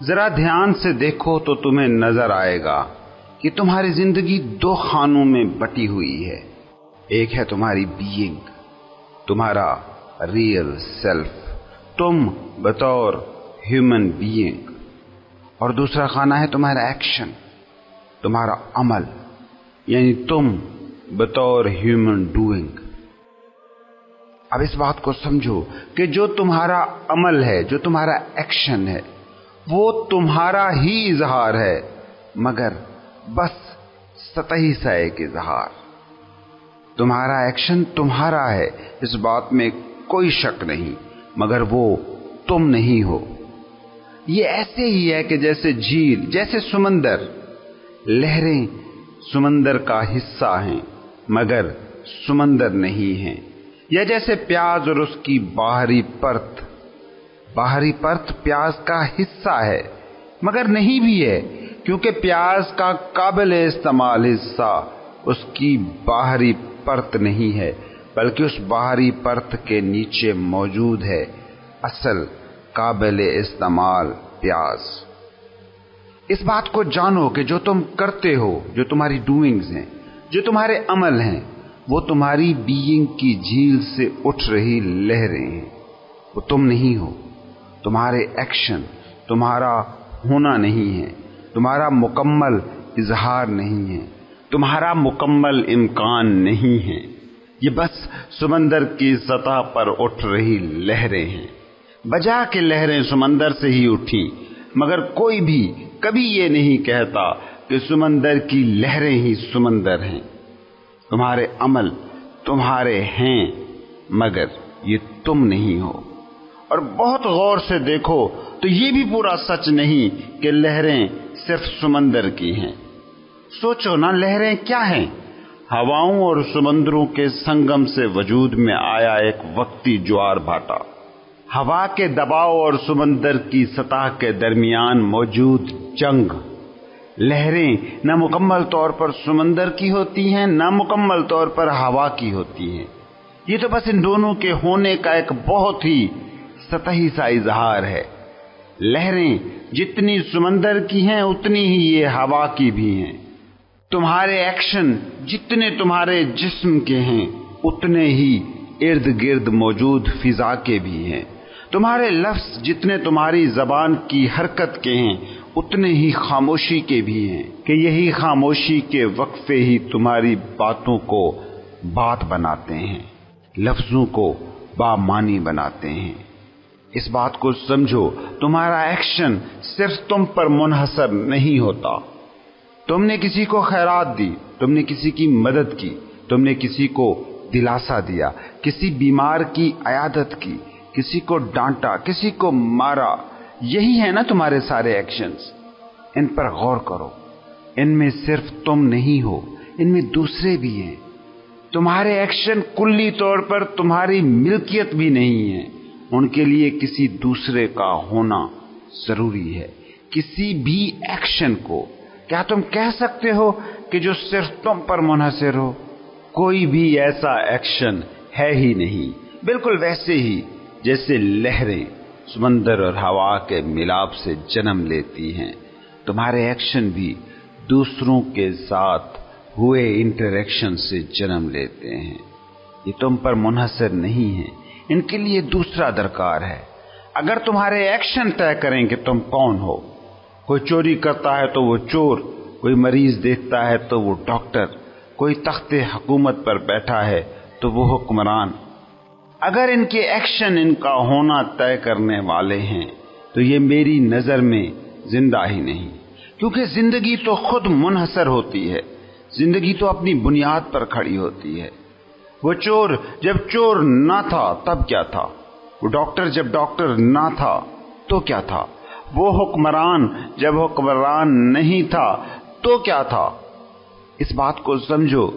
ذرا دھیان سے دیکھو تو تمہیں نظر آئے گا کہ تمہاری زندگی دو خانوں میں بٹی ہوئی ہے. ایک ہے تمہاری بینگ، تمہارا ریئل سیلف، تم بطور ہیومن بینگ، اور دوسرا خانہ ہے تمہارا ایکشن، تمہارا عمل، یعنی تم بطور ہیومن ڈوئنگ. اب اس بات کو سمجھو کہ جو تمہارا عمل ہے، جو تمہارا ایکشن ہے، وہ تمہارا ہی اظہار ہے، مگر بس سطحی سا ایک اظہار. تمہارا ایکشن تمہارا ہے، اس بات میں کوئی شک نہیں، مگر وہ تم نہیں ہو. یہ ایسے ہی ہے کہ جیسے جھیل، جیسے سمندر. لہریں سمندر کا حصہ ہیں مگر سمندر نہیں ہیں. یا جیسے پیاز اور اس کی باہری پرت. باہری پرت پیاز کا حصہ ہے مگر نہیں بھی ہے، کیونکہ پیاز کا قابل استعمال حصہ اس کی باہری پرت نہیں ہے، بلکہ اس باہری پرت کے نیچے موجود ہے اصل قابل استعمال پیاز. اس بات کو جانو کہ جو تم کرتے ہو، جو تمہاری ڈوئنگز ہیں، جو تمہارے عمل ہیں، وہ تمہاری بینگ کی جھیل سے اٹھ رہی لہریں ہیں. وہ تم نہیں ہو. تمہارے ایکشن تمہارا ہونا نہیں ہے، تمہارا مکمل اظہار نہیں ہے، تمہارا مکمل امکان نہیں ہے. یہ بس سمندر کی سطح پر اٹھ رہی لہریں ہیں. بجا کے لہریں سمندر سے ہی اٹھی، مگر کوئی بھی کبھی یہ نہیں کہتا کہ سمندر کی لہریں ہی سمندر ہیں. تمہارے عمل تمہارے ہیں، مگر یہ تم نہیں ہو. اور بہت غور سے دیکھو تو یہ بھی پورا سچ نہیں کہ لہریں صرف سمندر کی ہیں. سوچو نا، لہریں کیا ہیں؟ ہواؤں اور سمندروں کے سنگم سے وجود میں آیا ایک وقتی جوار بھاٹا. ہوا کے دباؤ اور سمندر کی سطح کے درمیان موجود جنگ. لہریں نہ مکمل طور پر سمندر کی ہوتی ہیں، نہ مکمل طور پر ہوا کی ہوتی ہیں. یہ تو بس ان دونوں کے ہونے کا ایک بہت ہی سطحی سا اظہار ہے. لہریں جتنی سمندر کی ہیں اتنی ہی یہ ہوا کی بھی ہیں. تمہارے ایکشن جتنے تمہارے جسم کے ہیں اتنے ہی ارد گرد موجود فضا کے بھی ہیں. تمہارے لفظ جتنے تمہاری زبان کی حرکت کے ہیں اتنے ہی خاموشی کے بھی ہیں، کہ یہی خاموشی کے وقفے ہی تمہاری باتوں کو بات بناتے ہیں، لفظوں کو بامانی بناتے ہیں. اس بات کو سمجھو، تمہارا ایکشن صرف تم پر منحصر نہیں ہوتا. تم نے کسی کو خیرات دی، تم نے کسی کی مدد کی، تم نے کسی کو دلاسا دیا، کسی بیمار کی عیادت کی، کسی کو ڈانٹا، کسی کو مارا. یہی ہے نا تمہارے سارے ایکشنز. ان پر غور کرو. ان میں صرف تم نہیں ہو، ان میں دوسرے بھی ہیں. تمہارے ایکشن کلی طور پر تمہاری ملکیت بھی نہیں ہے، ان کے لیے کسی دوسرے کا ہونا ضروری ہے. کسی بھی ایکشن کو کیا تم کہہ سکتے ہو کہ جو صرف تم پر منحصر ہو؟ کوئی بھی ایسا ایکشن ہے ہی نہیں. بالکل ویسے ہی جیسے لہریں سمندر اور ہوا کے ملاپ سے جنم لیتی ہیں، تمہارے ایکشن بھی دوسروں کے ساتھ ہوئے انٹریکشن سے جنم لیتے ہیں. یہ تم پر منحصر نہیں ہیں، ان کے لیے دوسرا درکار ہے. اگر تمہارے ایکشن طے کریں کہ تم کون ہو، کوئی چوری کرتا ہے تو وہ چور، کوئی مریض دیکھتا ہے تو وہ ڈاکٹر، کوئی تخت حکومت پر بیٹھا ہے تو وہ حکمران. اگر ان کے ایکشن ان کا ہونا طے کرنے والے ہیں تو یہ میری نظر میں زندہ ہی نہیں، کیونکہ زندگی تو خود منحصر ہوتی ہے. زندگی تو اپنی بنیاد پر کھڑی ہوتی ہے. وہ چور جب چور نہ تھا تب کیا تھا؟ وہ ڈاکٹر جب ڈاکٹر نہ تھا تو کیا تھا؟ وہ حکمران جب حکمران نہیں تھا تو کیا تھا؟ اس بات کو سمجھو،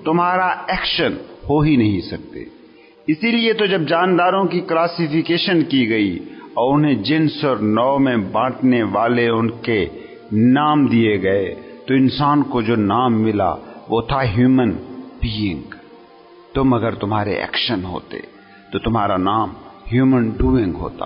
تمہارا ایکشن ہو ہی نہیں سکتے. اسی لیے تو جب جانداروں کی کلاسیفیکیشن کی گئی اور انہیں جنس اور نوع میں بانٹنے والے ان کے نام دیے گئے تو انسان کو جو نام ملا وہ تھا ہیومن بینگ. تم اگر تمہارے ایکشن ہوتے تو تمہارا نام ہیومن ڈوئنگ ہوتا.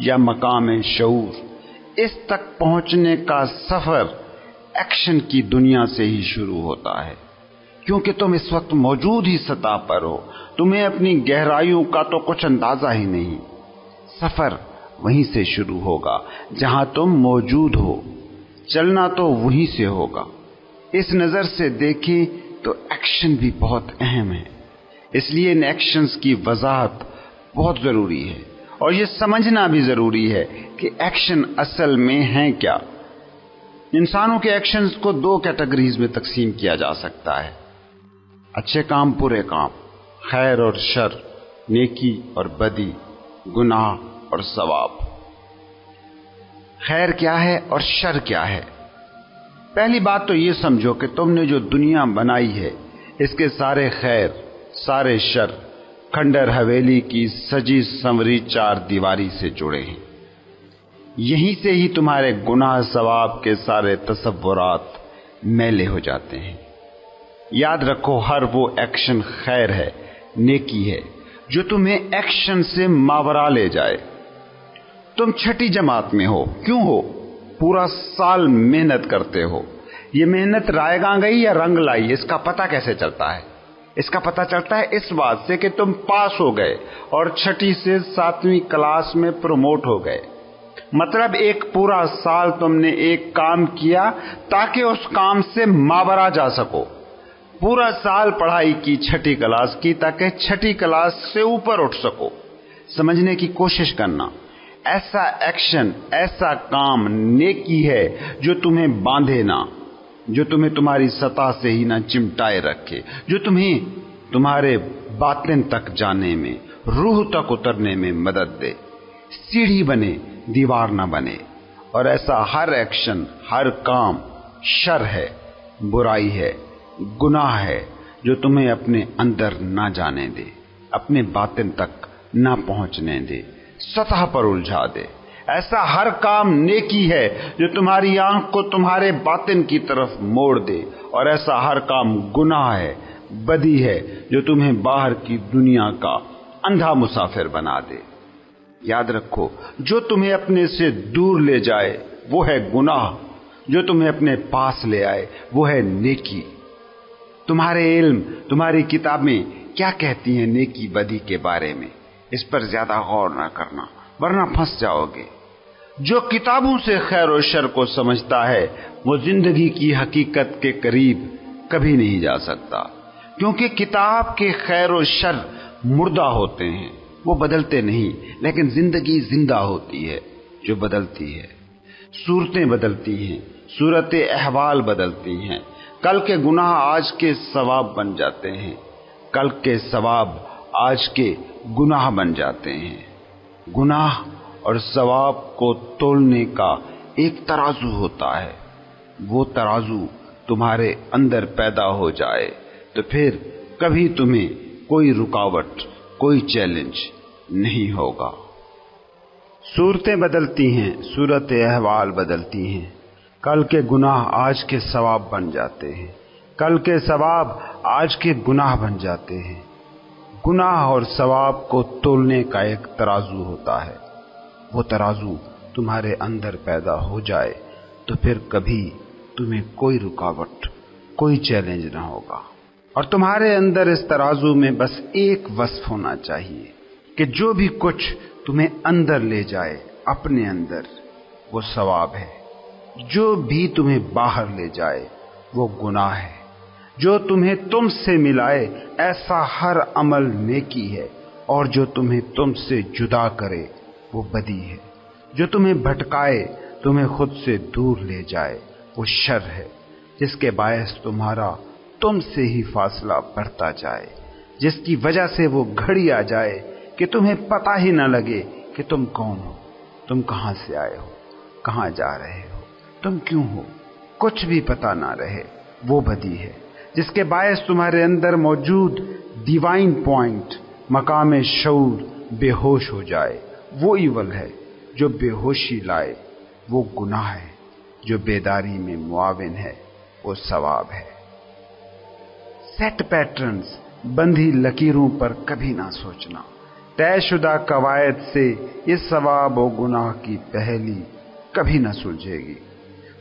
یا مقام شعور، اس تک پہنچنے کا سفر ایکشن کی دنیا سے ہی شروع ہوتا ہے، کیونکہ تم اس وقت موجود ہی سطح پر ہو، تمہیں اپنی گہرائیوں کا تو کچھ اندازہ ہی نہیں۔ سفر وہیں سے شروع ہوگا جہاں تم موجود ہو، چلنا تو وہیں سے ہوگا۔ اس نظر سے دیکھیں تو ایکشن بھی بہت اہم ہے، اس لیے ان ایکشنز کی وضاحت بہت ضروری ہے، اور یہ سمجھنا بھی ضروری ہے کہ ایکشن اصل میں ہیں کیا۔ انسانوں کے ایکشنز کو 2 کیٹیگریز میں تقسیم کیا جا سکتا ہے: اچھے کام، برے کام، خیر اور شر، نیکی اور بدی، گناہ اور ثواب۔ خیر کیا ہے اور شر کیا ہے؟ پہلی بات تو یہ سمجھو کہ تم نے جو دنیا بنائی ہے، اس کے سارے خیر، سارے شر کھنڈر حویلی کی سجی سنوری 4 دیواری سے جڑے ہیں۔ یہیں سے ہی تمہارے گناہ ثواب کے سارے تصورات میلے ہو جاتے ہیں۔ یاد رکھو، ہر وہ ایکشن خیر ہے، نیکی ہے، جو تمہیں ایکشن سے ماورا لے جائے۔ تم 6ٹھی جماعت میں ہو، کیوں ہو؟ پورا سال محنت کرتے ہو۔ یہ محنت رائے گاں گئی یا رنگ لائی، اس کا پتہ کیسے چلتا ہے؟ اس کا پتہ چلتا ہے اس بات سے کہ تم پاس ہو گئے اور 6ٹھی سے 7ویں کلاس میں پروموٹ ہو گئے۔ مطلب ایک پورا سال تم نے ایک کام کیا تاکہ اس کام سے ماورا جا سکو۔ پورا سال پڑھائی کی 6ٹھی کلاس کی تاکہ 6ٹھی کلاس سے اوپر اٹھ سکو۔ سمجھنے کی کوشش کرنا، ایسا ایکشن، ایسا کام نیکی ہے جو تمہیں باندھے نہ، جو تمہیں تمہاری سطح سے ہی نہ چمٹائے رکھے، جو تمہیں تمہارے باطن تک جانے میں، روح تک اترنے میں مدد دے، سیڑھی بنے، دیوار نہ بنے۔ اور ایسا ہر ایکشن، ہر کام شر ہے، برائی ہے، گناہ ہے، جو تمہیں اپنے اندر نہ جانے دے، اپنے باطن تک نہ پہنچنے دے، سطح پر الجھا دے۔ ایسا ہر کام نیکی ہے جو تمہاری آنکھ کو تمہارے باطن کی طرف موڑ دے، اور ایسا ہر کام گناہ ہے، بدی ہے، جو تمہیں باہر کی دنیا کا اندھا مسافر بنا دے۔ یاد رکھو، جو تمہیں اپنے سے دور لے جائے وہ ہے گناہ، جو تمہیں اپنے پاس لے آئے وہ ہے نیکی۔ تمہارے علم، تمہاری کتابیں کیا کہتی ہیں نیکی بدی کے بارے میں، اس پر زیادہ غور نہ کرنا، ورنہ پھنس جاؤ گے۔ جو کتابوں سے خیر و شر کو سمجھتا ہے وہ زندگی کی حقیقت کے قریب کبھی نہیں جا سکتا، کیونکہ کتاب کے خیر و شر مردہ ہوتے ہیں، وہ بدلتے نہیں، لیکن زندگی زندہ ہوتی ہے جو بدلتی ہے۔ صورتیں بدلتی ہیں، صورت احوال بدلتی ہیں۔ کل کے گناہ آج کے ثواب بن جاتے ہیں، کل کے ثواب آج کے گناہ بن جاتے ہیں۔ گناہ اور ثواب کو تولنے کا ایک ترازو ہوتا ہے، وہ ترازو تمہارے اندر پیدا ہو جائے تو پھر کبھی تمہیں کوئی رکاوٹ، کوئی چیلنج نہیں ہوگا۔ صورتیں بدلتی ہیں، صورت احوال بدلتی ہیں۔ کل کے گناہ آج کے ثواب بن جاتے ہیں، کل کے ثواب آج کے گناہ بن جاتے ہیں۔ گناہ اور ثواب کو تولنے کا ایک ترازو ہوتا ہے، وہ ترازو تمہارے اندر پیدا ہو جائے تو پھر کبھی تمہیں کوئی رکاوٹ، کوئی چیلنج نہ ہوگا۔ اور تمہارے اندر اس ترازو میں بس ایک وصف ہونا چاہیے کہ جو بھی کچھ تمہیں اندر لے جائے اپنے اندر وہ ثواب ہے، جو بھی تمہیں باہر لے جائے وہ گناہ ہے، جو تمہیں تم سے ملائے ایسا ہر عمل نیکی ہے، اور جو تمہیں تم سے جدا کرے وہ بدی ہے، جو تمہیں بھٹکائے، تمہیں خود سے دور لے جائے وہ شر ہے، جس کے باعث تمہارا تم سے ہی فاصلہ بڑھتا جائے، جس کی وجہ سے وہ گھڑی آ جائے کہ تمہیں پتہ ہی نہ لگے کہ تم کون ہو، تم کہاں سے آئے ہو، کہاں جا رہے ہو، تم کیوں ہو، کچھ بھی پتہ نہ رہے، وہ بدی ہے، جس کے باعث تمہارے اندر موجود ڈیوائن پوائنٹ، مقام شعور بے ہوش ہو جائے، وہ ایول ہے۔ جو بے ہوشی لائے وہ گناہ ہے، جو بیداری میں معاون ہے وہ ثواب ہے۔ سیٹ پیٹرنز، بندھی لکیروں پر کبھی نہ سوچنا، طے شدہ قواعد سے یہ ثواب و گناہ کی پہلی کبھی نہ سلجھے گی۔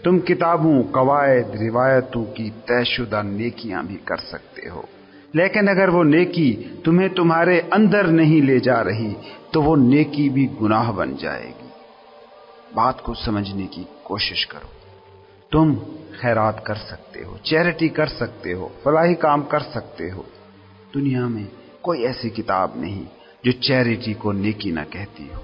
تم کتابوں، قواعد، روایتوں کی طے شدہ نیکیاں بھی کر سکتے ہو، لیکن اگر وہ نیکی تمہیں تمہارے اندر نہیں لے جا رہی تو وہ نیکی بھی گناہ بن جائے گی۔ بات کو سمجھنے کی کوشش کرو۔ تم خیرات کر سکتے ہو، چیریٹی کر سکتے ہو، فلاحی کام کر سکتے ہو۔ دنیا میں کوئی ایسی کتاب نہیں جو چیریٹی کو نیکی نہ کہتی ہو۔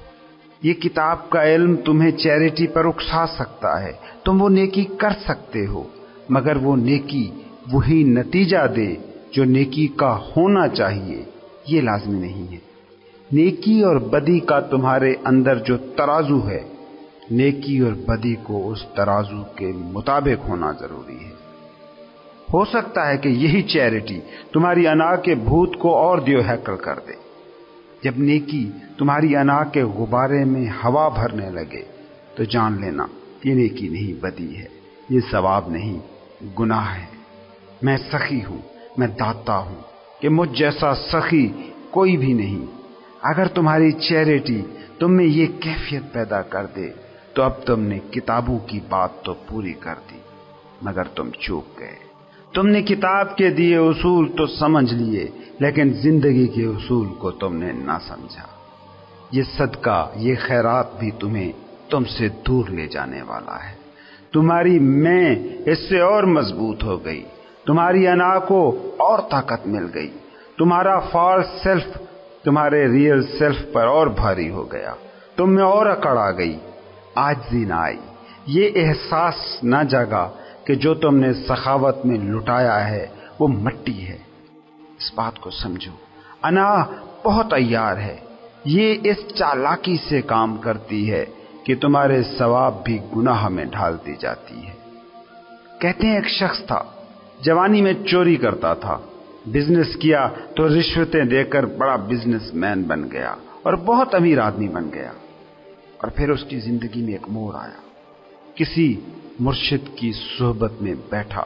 یہ کتاب کا علم تمہیں چیریٹی پر اکسا سکتا ہے، تم وہ نیکی کر سکتے ہو، مگر وہ نیکی وہی نتیجہ دے جو نیکی کا ہونا چاہیے، یہ لازمی نہیں ہے۔ نیکی اور بدی کا تمہارے اندر جو ترازو ہے، نیکی اور بدی کو اس ترازو کے مطابق ہونا ضروری ہے۔ ہو سکتا ہے کہ یہی چیریٹی تمہاری انا کے بھوت کو اور دیو ہیکل کر دے۔ جب نیکی تمہاری انا کے غبارے میں ہوا بھرنے لگے تو جان لینا یہ نیکی نہیں، بدی ہے، یہ ثواب نہیں، گناہ ہے۔ میں سخی ہوں، میں داتا ہوں کہ مجھ جیسا سخی کوئی بھی نہیں۔ اگر تمہاری چیریٹی تم میں یہ کیفیت پیدا کر دے تو اب تم نے کتابوں کی بات تو پوری کر دی، مگر تم چوک گئے۔ تم نے کتاب کے دیے اصول تو سمجھ لیے، لیکن زندگی کے اصول کو تم نے نہ سمجھا۔ یہ صدقہ، یہ خیرات بھی تمہیں تم سے دور لے جانے والا ہے۔ تمہاری میں اس سے اور مضبوط ہو گئی، تمہاری انا کو اور طاقت مل گئی، تمہارا فالس سیلف تمہارے ریئل سیلف پر اور بھاری ہو گیا، تم میں اور اکڑ آ گئی، عاجزی نہ آئی، یہ احساس نہ جاگا کہ جو تم نے سخاوت میں لٹایا ہے وہ مٹی ہے۔ اس بات کو سمجھو، انا بہت عیار ہے، یہ اس چالاکی سے کام کرتی ہے کہ تمہارے ثواب بھی گناہ میں ڈھال دی جاتی ہے۔ کہتے ہیں ایک شخص تھا، جوانی میں چوری کرتا تھا، بزنس کیا تو رشوتیں دے کر بڑا بزنس مین بن گیا اور بہت امیر آدمی بن گیا، اور پھر اس کی زندگی میں ایک موڑ آیا۔ کسی مرشد کی صحبت میں بیٹھا،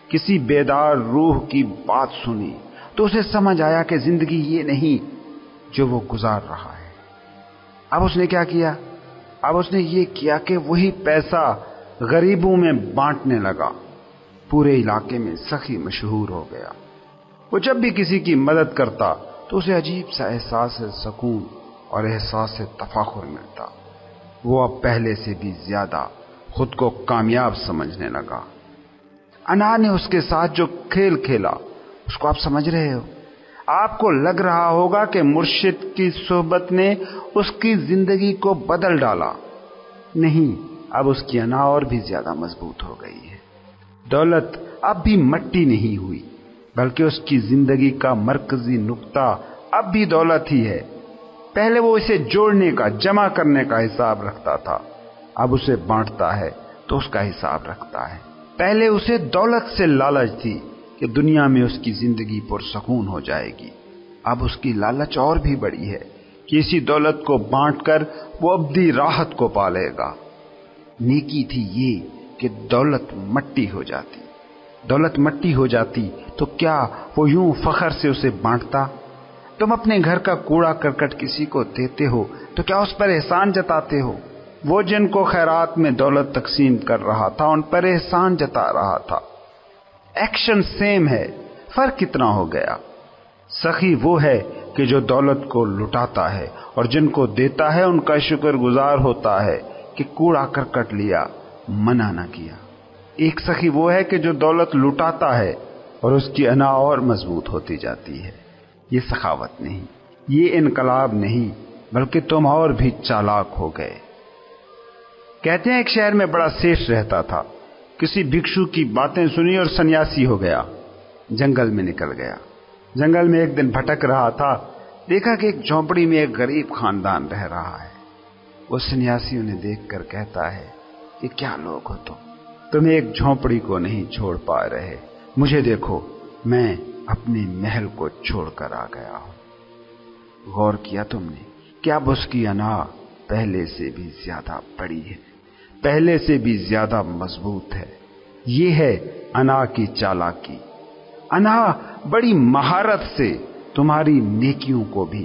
کسی بیدار روح کی بات سنی تو اسے سمجھ آیا کہ زندگی یہ نہیں جو وہ گزار رہا ہے۔ اب اس نے کیا کیا؟ اب اس نے یہ کیا کہ وہی پیسہ غریبوں میں بانٹنے لگا، پورے علاقے میں سخی مشہور ہو گیا۔ وہ جب بھی کسی کی مدد کرتا تو اسے عجیب سا احساس سکون اور احساس تفاخر ملتا۔ وہ اب پہلے سے بھی زیادہ خود کو کامیاب سمجھنے لگا۔ انا نے اس کے ساتھ جو کھیل کھیلا اس کو آپ سمجھ رہے ہو؟ آپ کو لگ رہا ہوگا کہ مرشد کی صحبت نے اس کی زندگی کو بدل ڈالا۔ نہیں، اب اس کی انا اور بھی زیادہ مضبوط ہو گئی ہے۔ دولت اب بھی مٹی نہیں ہوئی، بلکہ اس کی زندگی کا مرکزی نقطہ اب بھی دولت ہی ہے۔ پہلے وہ اسے جوڑنے کا، جمع کرنے کا حساب رکھتا تھا، اب اسے بانٹتا ہے تو اس کا حساب رکھتا ہے۔ پہلے اسے دولت سے لالچ تھی کہ دنیا میں اس کی زندگی پرسکون ہو جائے گی، اب اس کی لالچ اور بھی بڑی ہے کہ اسی دولت کو بانٹ کر وہ ابدی راحت کو پالے گا۔ نیکی تھی یہ کہ دولت مٹی ہو جاتی، دولت مٹی ہو جاتی تو کیا وہ یوں فخر سے اسے بانٹتا؟ تم اپنے گھر کا کوڑا کرکٹ کسی کو دیتے ہو تو کیا اس پر احسان جتاتے ہو؟ وہ جن کو خیرات میں دولت تقسیم کر رہا تھا ان پر احسان جتا رہا تھا۔ ایکشن سیم ہے، فرق کتنا ہو گیا؟ سخی وہ ہے کہ جو دولت کو لٹاتا ہے اور جن کو دیتا ہے ان کا شکر گزار ہوتا ہے کہ کوڑا کرکٹ لیا، منع نہ کیا۔ ایک سخی وہ ہے کہ جو دولت لٹاتا ہے اور اس کی انا اور مضبوط ہوتی جاتی ہے۔ یہ سخاوت نہیں، یہ انقلاب نہیں، بلکہ تم اور بھی چالاک ہو گئے۔ کہتے ہیں ایک شہر میں بڑا سیٹھ رہتا تھا، کسی بھکشو کی باتیں سنی اور سنیاسی ہو گیا، جنگل میں نکل گیا۔ جنگل میں ایک دن بھٹک رہا تھا، دیکھا کہ ایک جھونپڑی میں ایک غریب خاندان رہ رہا ہے۔ وہ سنیاسی انہیں دیکھ کر کہتا ہے کہ کیا لوگ ہو تم ایک جھونپڑی کو نہیں چھوڑ پا رہے، مجھے دیکھو، میں اپنے محل کو چھوڑ کر آ گیا ہوں۔ غور کیا تم نے کہ اب اس کی انا پہلے سے بھی زیادہ بڑی ہے، پہلے سے بھی زیادہ مضبوط ہے۔ یہ ہے انا کی چالاکی۔ انا بڑی مہارت سے تمہاری نیکیوں کو بھی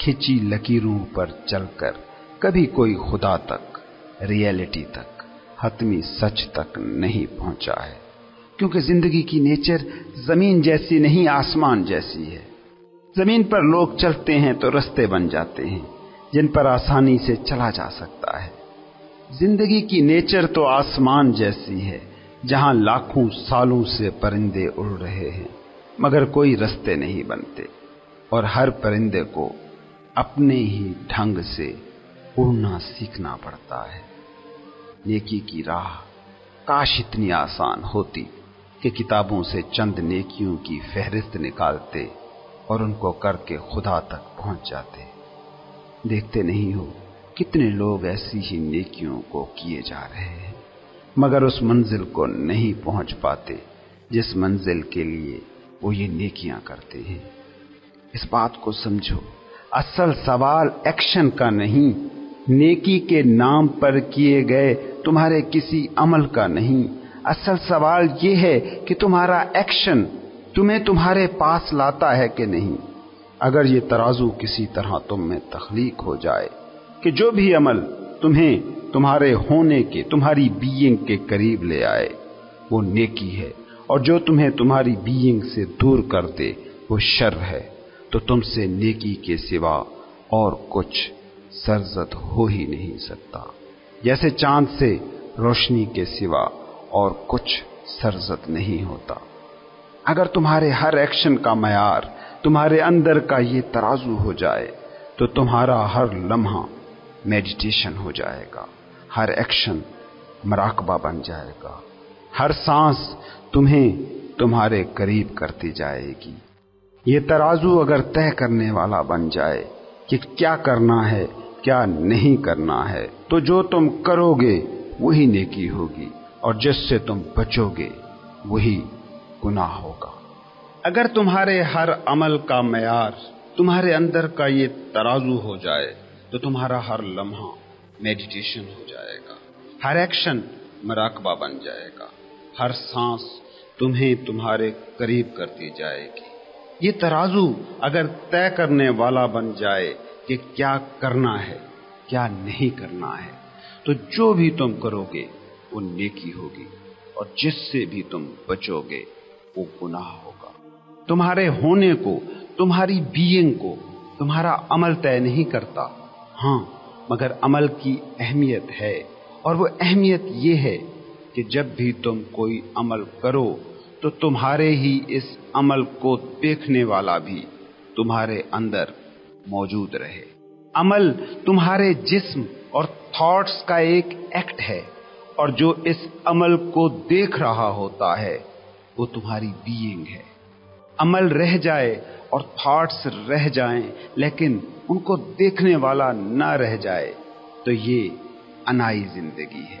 کھینچی لکیروں پر چل کر کبھی کوئی خدا تک، ریئلٹی تک، حتمی سچ تک نہیں پہنچا ہے، کیونکہ زندگی کی نیچر زمین جیسی نہیں، آسمان جیسی ہے۔ زمین پر لوگ چلتے ہیں تو رستے بن جاتے ہیں جن پر آسانی سے چلا جا سکتا ہے۔ زندگی کی نیچر تو آسمان جیسی ہے، جہاں لاکھوں سالوں سے پرندے اڑ رہے ہیں مگر کوئی رستے نہیں بنتے، اور ہر پرندے کو اپنے ہی ڈھنگ سے اڑنا سیکھنا پڑتا ہے۔ نیکی کی راہ کاش اتنی آسان ہوتی کہ کتابوں سے چند نیکیوں کی فہرست نکالتے اور ان کو کر کے خدا تک پہنچ جاتے۔ دیکھتے نہیں ہو کتنے لوگ ایسی ہی نیکیوں کو کیے جا رہے ہیں مگر اس منزل کو نہیں پہنچ پاتے جس منزل کے لیے وہ یہ نیکیاں کرتے ہیں۔ اس بات کو سمجھو، اصل سوال ایکشن کا نہیں، نیکی کے نام پر کیے گئے تمہارے کسی عمل کا نہیں۔ اصل سوال یہ ہے کہ تمہارا ایکشن تمہیں تمہارے پاس لاتا ہے کہ نہیں۔ اگر یہ ترازو کسی طرح تم میں تخلیق ہو جائے کہ جو بھی عمل تمہیں تمہارے ہونے کے، تمہاری بینگ کے قریب لے آئے وہ نیکی ہے، اور جو تمہیں تمہاری بینگ سے دور کر دے وہ شر ہے، تو تم سے نیکی کے سوا اور کچھ سرزد ہو ہی نہیں سکتا، جیسے چاند سے روشنی کے سوا اور کچھ سرزد نہیں ہوتا۔ اگر تمہارے ہر ایکشن کا معیار تمہارے اندر کا یہ ترازو ہو جائے تو تمہارا ہر لمحہ میڈیٹیشن ہو جائے گا، ہر ایکشن مراقبہ بن جائے گا، ہر سانس تمہیں تمہارے قریب کرتی جائے گی۔ یہ ترازو اگر طے کرنے والا بن جائے کہ کیا کرنا ہے کیا نہیں کرنا ہے، تو جو تم کرو گے وہی نیکی ہوگی، اور جس سے تم بچو گے وہی گناہ ہوگا۔ اگر تمہارے ہر عمل کا معیار تمہارے اندر کا یہ ترازو ہو جائے تو تمہارا ہر لمحہ میڈیٹیشن ہو جائے گا، ہر ایکشن مراقبہ بن جائے گا، ہر سانس تمہیں تمہارے قریب کرتی جائے گی۔ یہ ترازو اگر طے کرنے والا بن جائے کہ کیا کرنا ہے کیا نہیں کرنا ہے، تو جو بھی تم کرو گے وہ نیکی ہوگی، اور جس سے بھی تم بچو گے وہ گناہ ہوگا۔ تمہارے ہونے کو، تمہاری بینگ کو تمہارا عمل طے نہیں کرتا، ہاں مگر عمل کی اہمیت ہے، اور وہ اہمیت یہ ہے کہ جب بھی تم کوئی عمل کرو تو تمہارے ہی اس عمل کو دیکھنے والا بھی تمہارے اندر موجود رہے۔ عمل تمہارے جسم اور تھاٹس کا ایک ایکٹ ہے، اور جو اس عمل کو دیکھ رہا ہوتا ہے وہ تمہاری بینگ ہے۔ عمل رہ جائے اور تھاٹس رہ جائیں لیکن ان کو دیکھنے والا نہ رہ جائے تو یہ انائی زندگی ہے،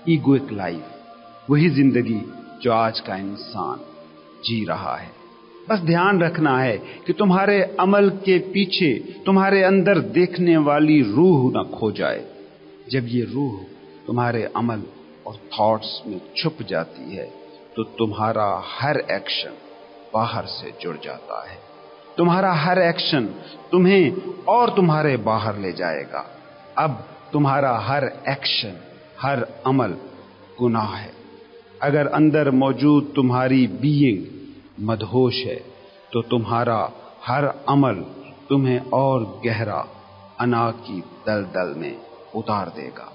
ایگوئک لائف، وہی زندگی جو آج کا انسان جی رہا ہے۔ بس دھیان رکھنا ہے کہ تمہارے عمل کے پیچھے تمہارے اندر دیکھنے والی روح نہ کھو جائے۔ جب یہ روح تمہارے عمل اور تھاٹس میں چھپ جاتی ہے تو تمہارا ہر ایکشن باہر سے جڑ جاتا ہے، تمہارا ہر ایکشن تمہیں اور تمہارے باہر لے جائے گا۔ اب تمہارا ہر ایکشن، ہر عمل گناہ ہے۔ اگر اندر موجود تمہاری بینگ مدہوش ہے تو تمہارا ہر عمل تمہیں اور گہرا انا کی دلدل میں اتار دے گا،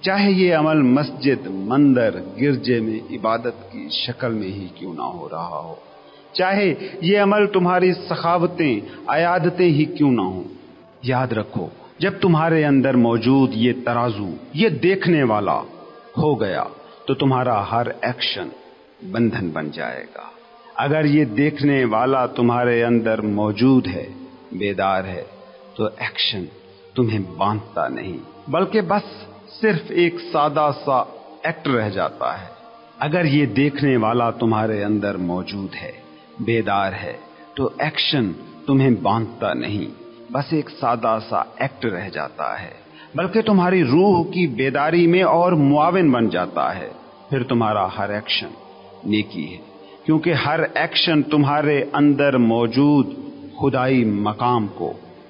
چاہے یہ عمل مسجد، مندر، گرجے میں عبادت کی شکل میں ہی کیوں نہ ہو رہا ہو، چاہے یہ عمل تمہاری سخاوتیں، عیادتیں ہی کیوں نہ ہوں۔ یاد رکھو، جب تمہارے اندر موجود یہ ترازو، یہ دیکھنے والا ہو گیا تو تمہارا ہر ایکشن بندھن بن جائے گا۔ اگر یہ دیکھنے والا تمہارے اندر موجود ہے، بیدار ہے، تو ایکشن تمہیں باندھتا نہیں بلکہ بس صرف ایک سادہ سا ایکٹ رہ جاتا ہے۔ اگر یہ دیکھنے والا تمہارے اندر موجود ہے، بیدار ہے، تو ایکشن تمہیں باندھتا نہیں، بس ایک سادہ سا ایکٹ رہ جاتا ہے، بلکہ تمہاری روح کی بیداری میں اور معاون بن جاتا ہے۔ پھر تمہارا ہر ایکشن نیکی ہے، کیونکہ ہر ایکشن تمہارے اندر موجود خدائی مقام کو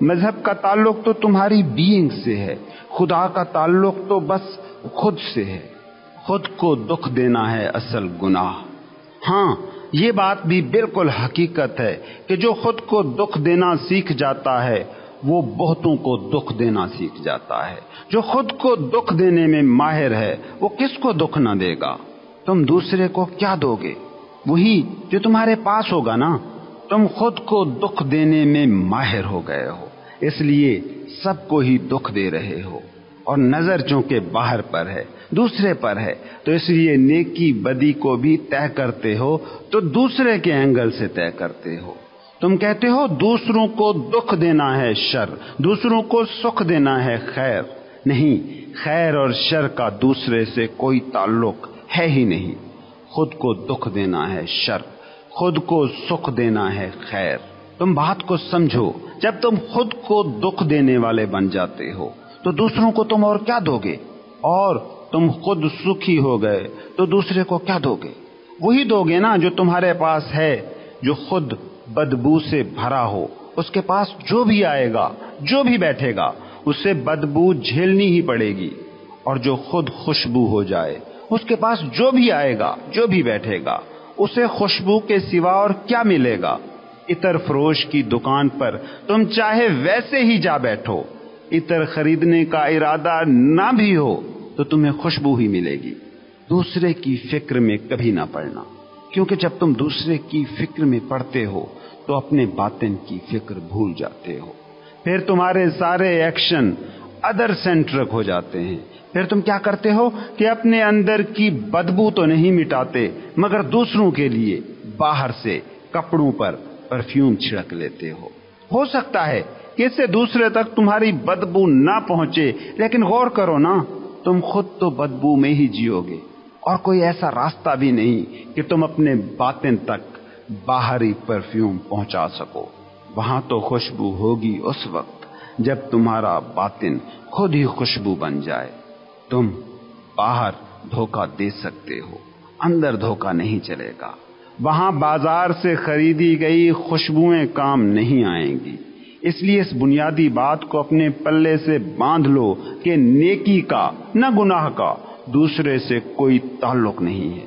مذہب کا تعلق تو تمہاری بینگ سے ہے، خدا کا تعلق تو بس خود سے ہے۔ خود کو دکھ دینا ہے اصل گناہ۔ ہاں، یہ بات بھی بالکل حقیقت ہے کہ جو خود کو دکھ دینا سیکھ جاتا ہے وہ بہتوں کو دکھ دینا سیکھ جاتا ہے۔ جو خود کو دکھ دینے میں ماہر ہے وہ کس کو دکھ نہ دے گا؟ تم دوسرے کو کیا دو گے؟ وہی جو تمہارے پاس ہوگا نا۔ تم خود کو دکھ دینے میں ماہر ہو گئے ہو، اس لیے سب کو ہی دکھ دے رہے ہو، اور نظر چونکہ باہر پر ہے، دوسرے پر ہے، تو اس لیے نیکی بدی کو بھی طے کرتے ہو تو دوسرے کے اینگل سے طے کرتے ہو۔ تم کہتے ہو دوسروں کو دکھ دینا ہے شر، دوسروں کو سکھ دینا ہے خیر۔ نہیں، خیر اور شر کا دوسرے سے کوئی تعلق ہے ہی نہیں۔ خود کو دکھ دینا ہے شر، خود کو سکھ دینا ہے خیر۔ تم بات کو سمجھو، جب تم خود کو دکھ دینے والے بن جاتے ہو تو دوسروں کو تم اور کیا دو گے؟ اور تم خود سکھی ہو گئے تو دوسرے کو کیا دو گے؟ وہی دو گے نا جو تمہارے پاس ہے۔ جو خود بدبو سے بھرا ہو، اس کے پاس جو بھی آئے گا، جو بھی بیٹھے گا، اسے بدبو جھیلنی ہی پڑے گی، اور جو خود خوشبو ہو جائے، اس کے پاس جو بھی آئے گا، جو بھی بیٹھے گا، اسے خوشبو کے سوا اور کیا ملے گا؟ عطر فروش کی دکان پر تم چاہے ویسے ہی جا بیٹھو، عطر خریدنے کا ارادہ نہ بھی ہو تو تمہیں خوشبو ہی ملے گی۔ دوسرے کی فکر میں کبھی نہ پڑنا، کیونکہ جب تم دوسرے کی فکر میں پڑتے ہو تو اپنے باطن کی فکر بھول جاتے ہو۔ پھر تمہارے سارے ایکشن ادر سینٹرک ہو جاتے ہیں۔ پھر تم کیا کرتے ہو کہ اپنے اندر کی بدبو تو نہیں مٹاتے، مگر دوسروں کے لیے باہر سے کپڑوں پر پرفیوم چھڑک لیتے ہو سکتا ہے کہ اس سے دوسرے تک تمہاری بدبو نہ پہنچے، لیکن غور کرو نا، تم خود تو بدبو میں ہی جیو گے، اور کوئی ایسا راستہ بھی نہیں کہ تم اپنے باطن تک باہری پرفیوم پہنچا سکو۔ وہاں تو خوشبو ہوگی اس وقت جب تمہارا باطن خود ہی خوشبو بن جائے۔ تم باہر دھوکہ دے سکتے ہو، اندر دھوکہ نہیں چلے گا۔ وہاں بازار سے خریدی گئی خوشبوئیں کام نہیں آئیں گی۔ اس لیے اس بنیادی بات کو اپنے پلے سے باندھ لو کہ نیکی کا نہ گناہ کا دوسرے سے کوئی تعلق نہیں ہے۔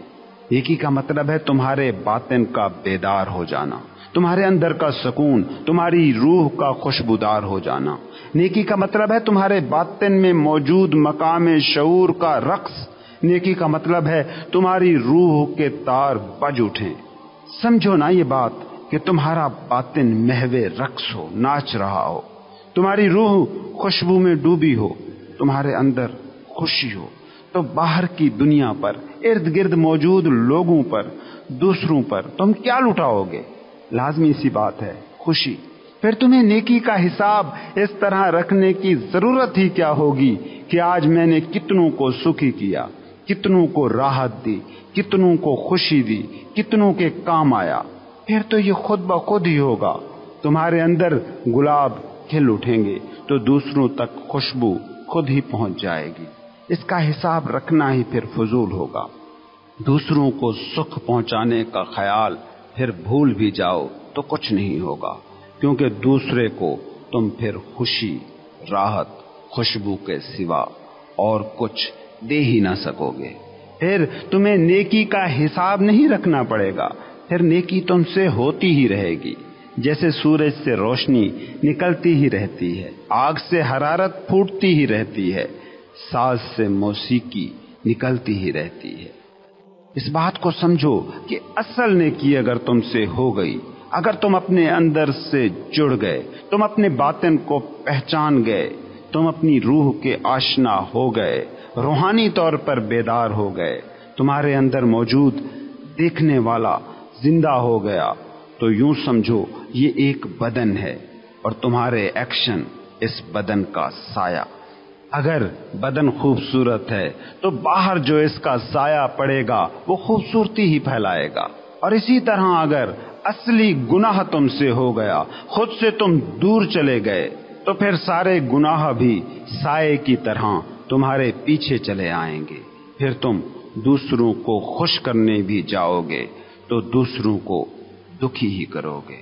نیکی کا مطلب ہے تمہارے باطن کا بیدار ہو جانا، تمہارے اندر کا سکون، تمہاری روح کا خوشبودار ہو جانا۔ نیکی کا مطلب ہے تمہارے باطن میں موجود مقام شعور کا رقص۔ نیکی کا مطلب ہے تمہاری روح کے تار بج اٹھیں۔ سمجھو نا یہ بات کہ تمہارا باطن محو رقص ہو، ناچ رہا ہو، تمہاری روح خوشبو میں ڈوبی ہو، تمہارے اندر خوشی ہو، تو باہر کی دنیا پر، ارد گرد موجود لوگوں پر، دوسروں پر تم کیا لٹاؤ گے؟ لازمی سی بات ہے، خوشی۔ پھر تمہیں نیکی کا حساب اس طرح رکھنے کی ضرورت ہی کیا ہوگی کہ آج میں نے کتنوں کو سکھی کیا، کتنوں کو راحت دی، کتنوں کو خوشی دی، کتنوں کے کام آیا۔ پھر تو یہ خود بخود ہی ہوگا، تمہارے اندر گلاب کھل اٹھیں گے تو دوسروں تک خوشبو خود ہی پہنچ جائے گی۔ اس کا حساب رکھنا ہی پھر فضول ہوگا۔ دوسروں کو سکھ پہنچانے کا خیال پھر بھول بھی جاؤ تو کچھ نہیں ہوگا، کیونکہ دوسرے کو تم پھر خوشی، راحت، خوشبو کے سوا اور کچھ دے ہی نہ سکو گے۔ پھر تمہیں نیکی کا حساب نہیں رکھنا پڑے گا، پھر نیکی تم سے ہوتی ہی رہے گی، جیسے سورج سے روشنی نکلتی ہی رہتی ہے، آگ سے حرارت پھوٹتی ہی رہتی ہے، ساز سے موسیقی نکلتی ہی رہتی ہے۔ اس بات کو سمجھو کہ اصل نیکی اگر تم سے ہو گئی، اگر تم اپنے اندر سے جڑ گئے، تم اپنے باطن کو پہچان گئے، تم اپنی روح کے آشنا ہو گئے، روحانی طور پر بیدار ہو گئے، تمہارے اندر موجود دیکھنے والا زندہ ہو گیا، تو یوں سمجھو یہ ایک بدن ہے اور تمہارے ایکشن اس بدن کا سایہ۔ اگر بدن خوبصورت ہے تو باہر جو اس کا سایہ پڑے گا وہ خوبصورتی ہی پھیلائے گا، اور اسی طرح اگر اصلی گناہ تم سے ہو گیا، خود سے تم دور چلے گئے، تو پھر سارے گناہ بھی سائے کی طرح تمہارے پیچھے چلے آئیں گے۔ پھر تم دوسروں کو خوش کرنے بھی جاؤ گے تو دوسروں کو دکھی ہی کرو گے۔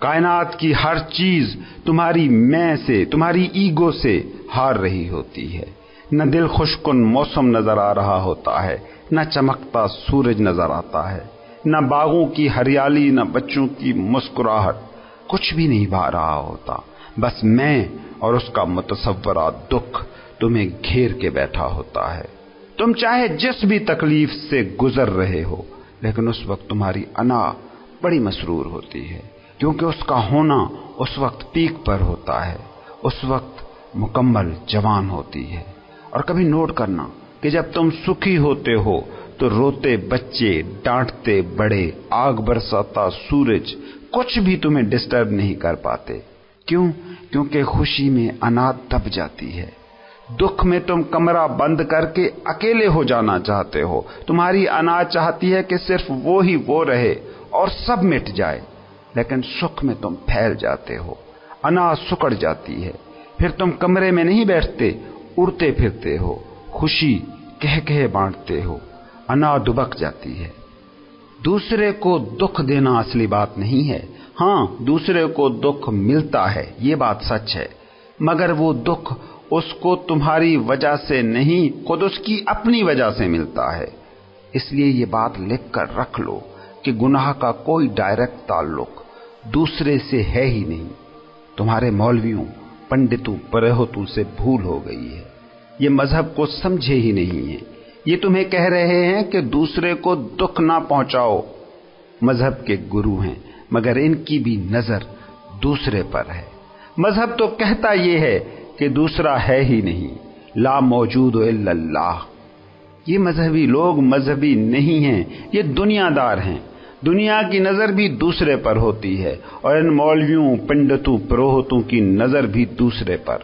کائنات کی ہر چیز تمہاری میں سے، تمہاری ایگو سے ہار رہی ہوتی ہے۔ نہ دل خوش کن موسم نظر آ رہا ہوتا ہے، نہ چمکتا سورج نظر آتا ہے، نہ باغوں کی ہریالی، نہ بچوں کی مسکراہٹ، کچھ بھی نہیں بھا رہا ہوتا۔ بس میں اور اس کا متصورہ دکھ تمہیں گھیر کے بیٹھا ہوتا ہے۔ تم چاہے جس بھی تکلیف سے گزر رہے ہو، لیکن اس وقت تمہاری انا بڑی مسرور ہوتی ہے، کیونکہ اس کا ہونا اس وقت پیک پر ہوتا ہے، اس وقت مکمل جوان ہوتی ہے۔ اور کبھی نوٹ کرنا کہ جب تم سکھی ہوتے ہو تو روتے بچے، ڈانٹتے بڑے، آگ برساتا سورج کچھ بھی تمہیں ڈسٹرب نہیں کر پاتے۔ کیوں؟ کیونکہ خوشی میں انا دب جاتی ہے۔ دکھ میں تم کمرہ بند کر کے اکیلے ہو جانا چاہتے ہو۔ تمہاری انا چاہتی ہے کہ صرف وہ ہی وہ رہے اور سب مٹ جائے، لیکن سکھ میں تم پھیل جاتے ہو، انا سکڑ جاتی ہے۔ پھر تم کمرے میں نہیں بیٹھتے، اڑتے پھرتے ہو، خوشی کہہ بانٹتے ہو، انا دبک جاتی ہے۔ دوسرے کو دکھ دینا اصلی بات نہیں ہے۔ ہاں، دوسرے کو دکھ ملتا ہے، یہ بات سچ ہے، مگر وہ دکھ اس کو تمہاری وجہ سے نہیں، خود اس کی اپنی وجہ سے ملتا ہے۔ اس لیے یہ بات لکھ کر رکھ لو کہ گناہ کا کوئی ڈائریکٹ تعلق دوسرے سے ہے ہی نہیں۔ تمہارے مولویوں، پنڈتوں، پروہتوں سے بھول ہو گئی ہے، یہ مذہب کو سمجھے ہی نہیں ہیں۔ یہ تمہیں کہہ رہے ہیں کہ دوسرے کو دکھ نہ پہنچاؤ۔ مذہب کے گرو ہیں، مگر ان کی بھی نظر دوسرے پر ہے۔ مذہب تو کہتا یہ ہے کہ دوسرا ہے ہی نہیں، لا موجود الا اللہ۔ یہ مذہبی لوگ مذہبی نہیں ہیں، یہ دنیا دار ہیں۔ دنیا کی نظر بھی دوسرے پر ہوتی ہے، اور ان مولویوں، پنڈتوں، پروہتوں کی نظر بھی دوسرے پر۔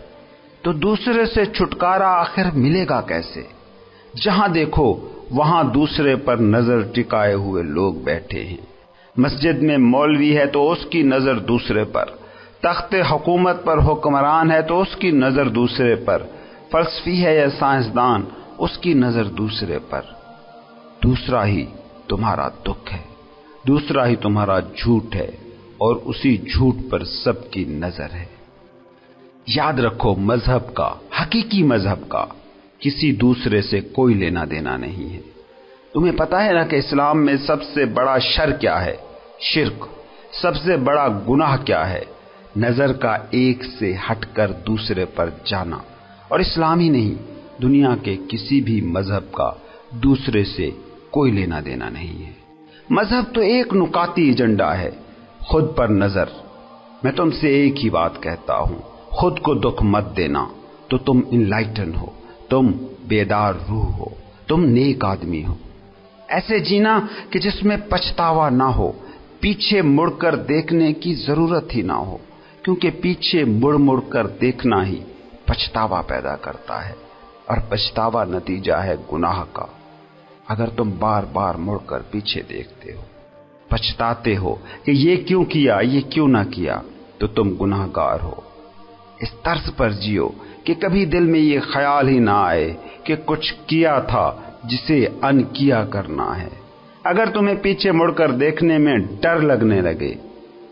تو دوسرے سے چھٹکارا آخر ملے گا کیسے؟ جہاں دیکھو وہاں دوسرے پر نظر ٹکائے ہوئے لوگ بیٹھے ہیں۔ مسجد میں مولوی ہے تو اس کی نظر دوسرے پر، تخت حکومت پر حکمران ہے تو اس کی نظر دوسرے پر، فلسفی ہے یا سائنسدان، اس کی نظر دوسرے پر۔ دوسرا ہی تمہارا دکھ ہے، دوسرا ہی تمہارا جھوٹ ہے، اور اسی جھوٹ پر سب کی نظر ہے۔ یاد رکھو، مذہب کا، حقیقی مذہب کا کسی دوسرے سے کوئی لینا دینا نہیں ہے۔ تمہیں پتا ہے نا کہ اسلام میں سب سے بڑا شر کیا ہے؟ شرک۔ سب سے بڑا گناہ کیا ہے؟ نظر کا ایک سے ہٹ کر دوسرے پر جانا۔ اور اسلام ہی نہیں، دنیا کے کسی بھی مذہب کا دوسرے سے کوئی لینا دینا نہیں ہے۔ مذہب تو ایک نکاتی ایجنڈا ہے، خود پر نظر۔ میں تم سے ایک ہی بات کہتا ہوں، خود کو دکھ مت دینا، تو تم انلائٹن ہو، تم بیدار روح ہو، تم نیک آدمی ہو۔ ایسے جینا کہ جس میں پچھتاوا نہ ہو، پیچھے مڑ کر دیکھنے کی ضرورت ہی نہ ہو، کیونکہ پیچھے مڑ کر دیکھنا ہی پچھتاوا پیدا کرتا ہے، اور پچھتاوا نتیجہ ہے گناہ کا۔ اگر تم بار بار مڑ کر پیچھے دیکھتے ہو، پچھتاتے ہو کہ یہ کیوں کیا، یہ کیوں نہ کیا، تو تم گناہ گار ہو۔ اس طرز پر جیو کہ کبھی دل میں یہ خیال ہی نہ آئے کہ کچھ کیا تھا جسے ان کیا کرنا ہے۔ اگر تمہیں پیچھے مڑ کر دیکھنے میں ڈر لگنے لگے،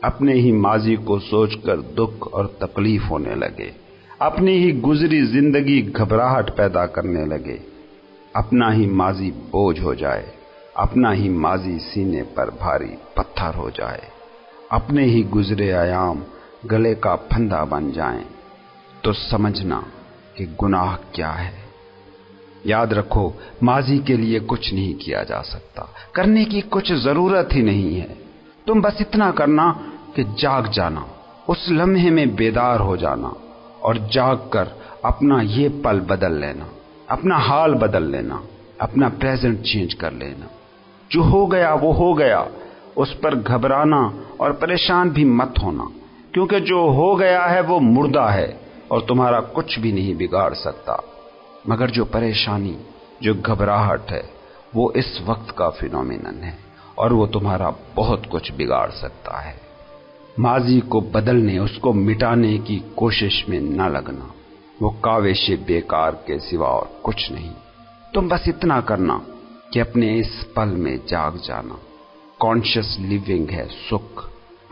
اپنے ہی ماضی کو سوچ کر دکھ اور تکلیف ہونے لگے، اپنی ہی گزری زندگی گھبراہٹ پیدا کرنے لگے، اپنا ہی ماضی بوجھ ہو جائے، اپنا ہی ماضی سینے پر بھاری پتھر ہو جائے، اپنے ہی گزرے ایام گلے کا پھندا بن جائیں، تو سمجھنا کہ گناہ کیا ہے۔ یاد رکھو، ماضی کے لیے کچھ نہیں کیا جا سکتا، کرنے کی کچھ ضرورت ہی نہیں ہے۔ تم بس اتنا کرنا کہ جاگ جانا، اس لمحے میں بیدار ہو جانا، اور جاگ کر اپنا یہ پل بدل لینا، اپنا حال بدل لینا، اپنا پریزنٹ چینج کر لینا۔ جو ہو گیا وہ ہو گیا، اس پر گھبرانا اور پریشان بھی مت ہونا، کیونکہ جو ہو گیا ہے وہ مردہ ہے اور تمہارا کچھ بھی نہیں بگاڑ سکتا۔ مگر جو پریشانی، جو گھبراہٹ ہے، وہ اس وقت کا فینومینن ہے، اور وہ تمہارا بہت کچھ بگاڑ سکتا ہے۔ ماضی کو بدلنے، اس کو مٹانے کی کوشش میں نہ لگنا، وہ کاوش بیکار کے سوا اور کچھ نہیں۔ تم بس اتنا کرنا کہ اپنے اس پل میں جاگ جانا۔ کانشیس لیونگ ہے سکھ،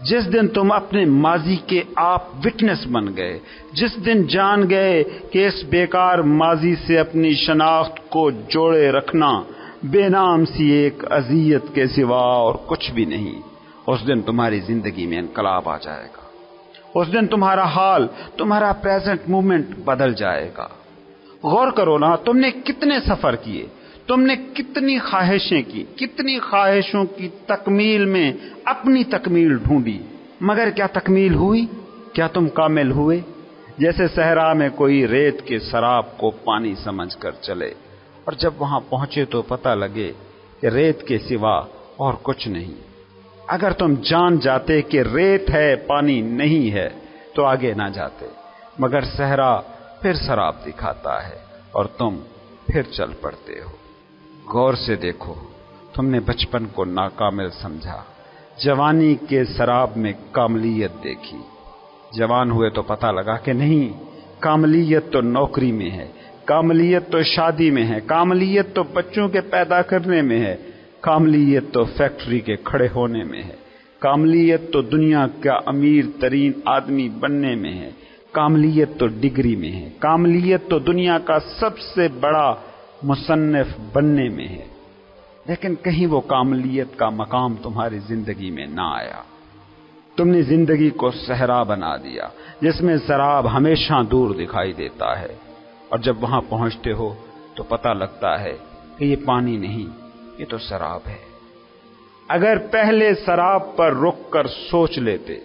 جس دن تم اپنے ماضی کے آپ وٹنس بن گئے، جس دن جان گئے کہ اس بیکار ماضی سے اپنی شناخت کو جوڑے رکھنا بے نام سی ایک اذیت کے سوا اور کچھ بھی نہیں، اس دن تمہاری زندگی میں انقلاب آ جائے گا۔ اس دن تمہارا حال، تمہارا پریزنٹ مومنٹ بدل جائے گا۔ غور کرو نا، تم نے کتنے سفر کیے، تم نے کتنی خواہشیں کی، کتنی خواہشوں کی تکمیل میں اپنی تکمیل ڈھونڈی، مگر کیا تکمیل ہوئی؟ کیا تم کامل ہوئے؟ جیسے صحرا میں کوئی ریت کے سراب کو پانی سمجھ کر چلے، اور جب وہاں پہنچے تو پتہ لگے کہ ریت کے سوا اور کچھ نہیں۔ اگر تم جان جاتے کہ ریت ہے پانی نہیں ہے تو آگے نہ جاتے، مگر صحرا پھر سراب دکھاتا ہے اور تم پھر چل پڑتے ہو۔ غور سے دیکھو، تم نے بچپن کو ناکامل سمجھا، جوانی کے سراب میں کاملیت دیکھی، جوان ہوئے تو پتہ لگا کہ نہیں، کاملیت تو نوکری میں ہے، کاملیت تو شادی میں ہے، کاملیت تو بچوں کے پیدا کرنے میں ہے، کاملیت تو فیکٹری کے کھڑے ہونے میں ہے، کاملیت تو دنیا کا امیر ترین آدمی بننے میں ہے، کاملیت تو ڈگری میں ہے، کاملیت تو دنیا کا سب سے بڑا مصنف بننے میں ہے۔ لیکن کہیں وہ کاملیت کا مقام تمہاری زندگی میں نہ آیا۔ تم نے زندگی کو صحرا بنا دیا جس میں سراب ہمیشہ دور دکھائی دیتا ہے، اور جب وہاں پہنچتے ہو تو پتہ لگتا ہے کہ یہ پانی نہیں، یہ تو سراب ہے۔ اگر پہلے سراب پر رک کر سوچ لیتے،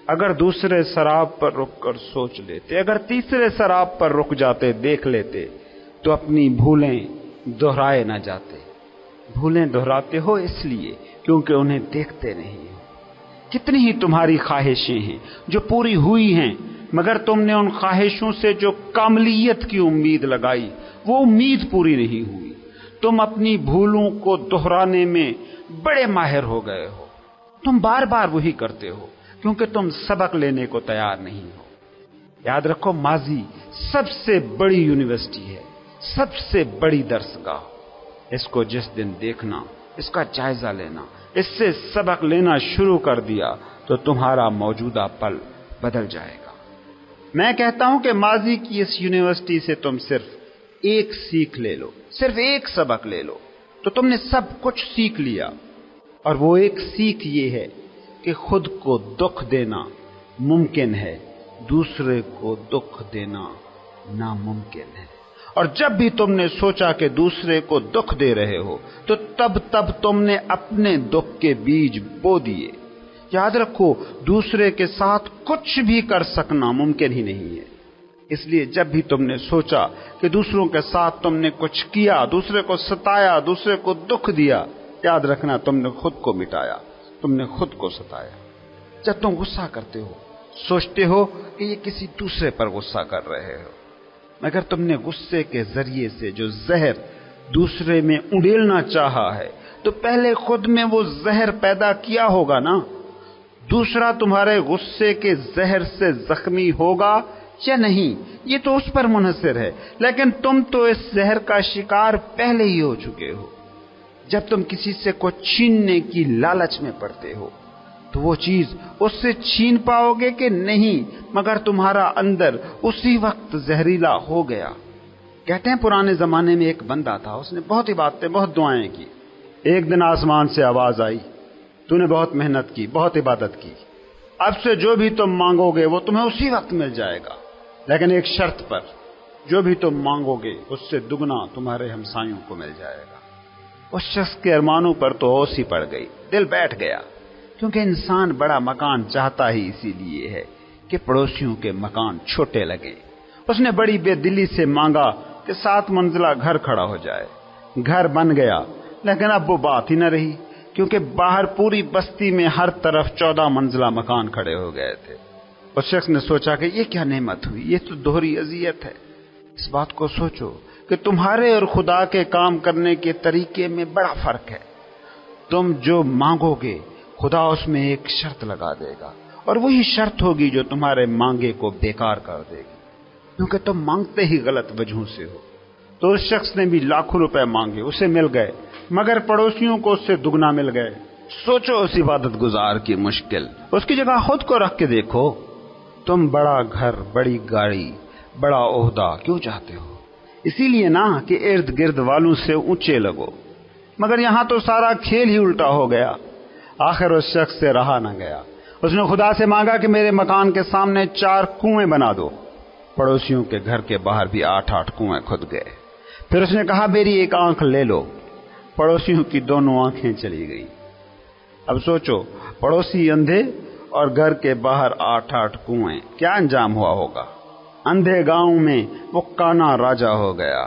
اگر دوسرے سراب پر رک کر سوچ لیتے، اگر تیسرے سراب پر رک جاتے، دیکھ لیتے، تو اپنی بھولیں دہرائے نہ جاتے۔ بھولیں دہراتے ہو اس لیے کیونکہ انہیں دیکھتے نہیں ہو۔ کتنی ہی تمہاری خواہشیں ہیں جو پوری ہوئی ہیں، مگر تم نے ان خواہشوں سے جو کاملیت کی امید لگائی وہ امید پوری نہیں ہوئی۔ تم اپنی بھولوں کو دہرانے میں بڑے ماہر ہو گئے ہو، تم بار بار وہی کرتے ہو کیونکہ تم سبق لینے کو تیار نہیں ہو۔ یاد رکھو، ماضی سب سے بڑی یونیورسٹی ہے، سب سے بڑی درسگاہ۔ اس کو جس دن دیکھنا، اس کا جائزہ لینا، اس سے سبق لینا شروع کر دیا تو تمہارا موجودہ پل بدل جائے گا۔ میں کہتا ہوں کہ ماضی کی اس یونیورسٹی سے تم صرف ایک سیکھ لے لو، صرف ایک سبق لے لو تو تم نے سب کچھ سیکھ لیا۔ اور وہ ایک سیکھ یہ ہے کہ خود کو دکھ دینا ممکن ہے، دوسرے کو دکھ دینا ناممکن ہے۔ اور جب بھی تم نے سوچا کہ دوسرے کو دکھ دے رہے ہو تو تب تم نے اپنے دکھ کے بیج بو دیے۔ یاد رکھو، دوسرے کے ساتھ کچھ بھی کر سکنا ممکن ہی نہیں ہے۔ اس لیے جب بھی تم نے سوچا کہ دوسروں کے ساتھ تم نے کچھ کیا، دوسرے کو ستایا، دوسرے کو دکھ دیا، یاد رکھنا تم نے خود کو مٹایا، تم نے خود کو ستایا۔ جب تم غصہ کرتے ہو، سوچتے ہو کہ یہ کسی دوسرے پر غصہ کر رہے ہو، مگر تم نے غصے کے ذریعے سے جو زہر دوسرے میں اڑیلنا چاہا ہے تو پہلے خود میں وہ زہر پیدا کیا ہوگا نا۔ دوسرا تمہارے غصے کے زہر سے زخمی ہوگا یا نہیں، یہ تو اس پر منحصر ہے، لیکن تم تو اس زہر کا شکار پہلے ہی ہو چکے ہو۔ جب تم کسی سے کچھ چھیننے کی لالچ میں پڑتے ہو تو وہ چیز اس سے چھین پاؤ گے کہ نہیں، مگر تمہارا اندر اسی وقت زہریلا ہو گیا۔ کہتے ہیں پرانے زمانے میں ایک بندہ تھا، اس نے بہت عبادتیں، بہت دعائیں کی۔ ایک دن آسمان سے آواز آئی، تو نے بہت محنت کی، بہت عبادت کی، اب سے جو بھی تم مانگو گے وہ تمہیں اسی وقت مل جائے گا، لیکن ایک شرط پر، جو بھی تم مانگو گے اس سے دگنا تمہارے ہمسایوں کو مل جائے گا۔ اس شخص کے ارمانوں پر تو اوس ہی پڑ گئی، دل بیٹھ گیا، کیونکہ انسان بڑا مکان چاہتا ہی اسی لیے ہے کہ پڑوسیوں کے مکان چھوٹے لگے۔ اس نے بڑی بے دلی سے مانگا کہ 7 منزلہ گھر کھڑا ہو جائے۔ گھر بن گیا، لیکن اب وہ بات ہی نہ رہی، کیونکہ باہر پوری بستی میں ہر طرف 14 منزلہ مکان کھڑے ہو گئے تھے۔ اس شخص نے سوچا کہ یہ کیا نعمت ہوئی، یہ تو دوہری اذیت ہے۔ اس بات کو سوچو کہ تمہارے اور خدا کے کام کرنے کے طریقے میں بڑا فرق ہے۔ تم جو مانگو گے خدا اس میں ایک شرط لگا دے گا، اور وہی شرط ہوگی جو تمہارے مانگے کو بیکار کر دے گی، کیونکہ تم مانگتے ہی غلط وجہوں سے ہو۔ تو اس شخص نے بھی لاکھوں روپے مانگے، اسے مل گئے، مگر پڑوسیوں کو اس سے دگنا مل گئے۔ سوچو اس عبادت گزار کی مشکل، اس کی جگہ خود کو رکھ کے دیکھو۔ تم بڑا گھر، بڑی گاڑی، بڑا عہدہ کیوں چاہتے ہو؟ اسی لیے نا کہ ارد گرد والوں سے اونچے لگو، مگر یہاں تو سارا کھیل ہی الٹا ہو گیا۔ آخر اس شخص سے رہا نہ گیا، اس نے خدا سے مانگا کہ میرے مکان کے سامنے 4 کنویں بنا دو۔ پڑوسیوں کے گھر کے باہر بھی 8 کنویں کھد گئے۔ پھر اس نے کہا میری ایک آنکھ لے لو۔ پڑوسیوں کی دونوں آنکھیں چلی گئی۔ اب سوچو، پڑوسی اندھے اور گھر کے باہر 8 کنویں، کیا انجام ہوا ہوگا؟ اندھے گاؤں میں وہ کانا راجا ہو گیا،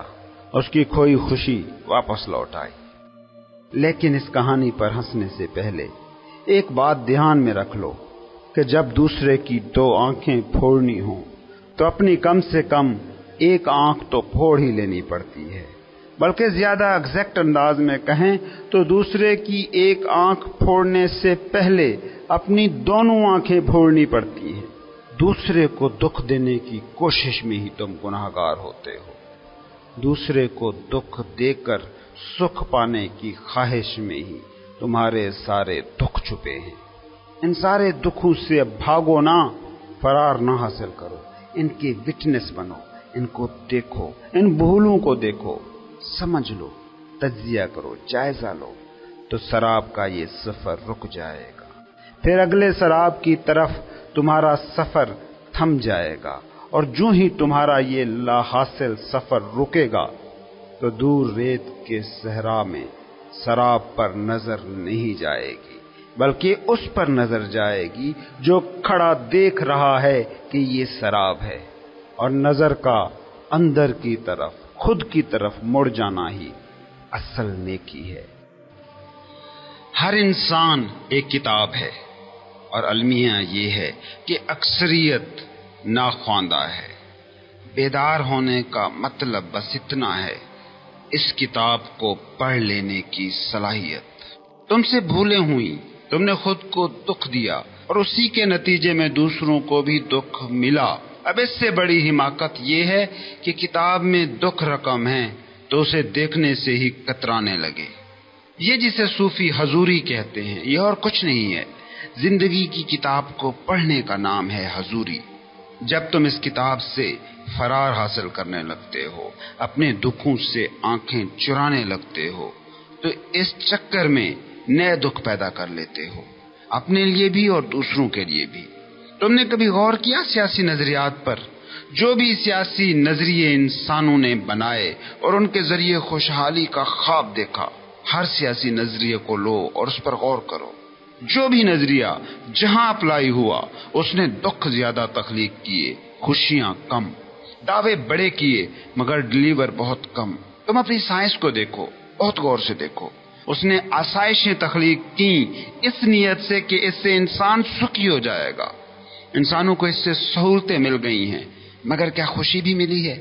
اس کی کھوئی خوشی واپس لوٹ آئی۔ لیکن اس کہانی پر ہنسنے سے پہلے ایک بات دھیان میں رکھ لو کہ جب دوسرے کی 2 آنکھیں پھوڑنی ہوں تو اپنی کم سے کم 1 آنکھ تو پھوڑ ہی لینی پڑتی ہے، بلکہ زیادہ ایگزیکٹ انداز میں کہیں تو دوسرے کی 1 آنکھ پھوڑنے سے پہلے اپنی دونوں آنکھیں پھوڑنی پڑتی ہیں۔ دوسرے کو دکھ دینے کی کوشش میں ہی تم گناہگار ہوتے ہو، دوسرے کو دکھ دے کر سکھ پانے کی خواہش میں ہی تمہارے سارے دکھ چھپے ہیں۔ ان سارے دکھوں سے اب بھاگو نہ، فرار نہ حاصل کرو، ان کے وٹنس بنو، ان کو دیکھو، ان بھولوں کو دیکھو، سمجھ لو، تجزیہ کرو، جائزہ لو، تو سراب کا یہ سفر رک جائے گا۔ پھر اگلے سراب کی طرف تمہارا سفر تھم جائے گا، اور جو ہی تمہارا یہ لا حاصل سفر رکے گا تو دور ریت کے صحرا میں سراب پر نظر نہیں جائے گی، بلکہ اس پر نظر جائے گی جو کھڑا دیکھ رہا ہے کہ یہ سراب ہے، اور نظر کا اندر کی طرف، خود کی طرف مڑ جانا ہی اصل نیکی ہے۔ ہر انسان ایک کتاب ہے، اور المیہ یہ ہے کہ اکثریت ناخواندہ ہے۔ بیدار ہونے کا مطلب بس اتنا ہے، اس کتاب کو پڑھ لینے کی صلاحیت۔ تم سے بھولیں ہوئی، تم نے خود کو دکھ دیا، اور اسی کے نتیجے میں دوسروں کو بھی دکھ ملا۔ اب اس سے بڑی حماقت یہ ہے کہ کتاب میں دکھ رقم ہے تو اسے دیکھنے سے ہی کترانے لگے۔ یہ جسے صوفی حضوری کہتے ہیں، یہ اور کچھ نہیں ہے، زندگی کی کتاب کو پڑھنے کا نام ہے حضوری۔ جب تم اس کتاب سے فرار حاصل کرنے لگتے ہو، اپنے دکھوں سے آنکھیں چرانے لگتے ہو، تو اس چکر میں نئے دکھ پیدا کر لیتے ہو، اپنے لیے بھی اور دوسروں کے لیے بھی۔ تم نے کبھی غور کیا سیاسی نظریات پر؟ جو بھی سیاسی نظریے انسانوں نے بنائے اور ان کے ذریعے خوشحالی کا خواب دیکھا، ہر سیاسی نظریے کو لو اور اس پر غور کرو۔ جو بھی نظریہ جہاں اپلائی ہوا، اس نے دکھ زیادہ تخلیق کیے، خوشیاں کم، دعوے بڑے کیے مگر ڈلیور بہت کم۔ تم اپنی سائنس کو دیکھو، بہت غور سے دیکھو، اس نے آسائشیں تخلیق کی اس نیت سے کہ اس سے انسان سکھی ہو جائے گا۔ انسانوں کو اس سے سہولتیں مل گئی ہیں، مگر کیا خوشی بھی ملی ہے؟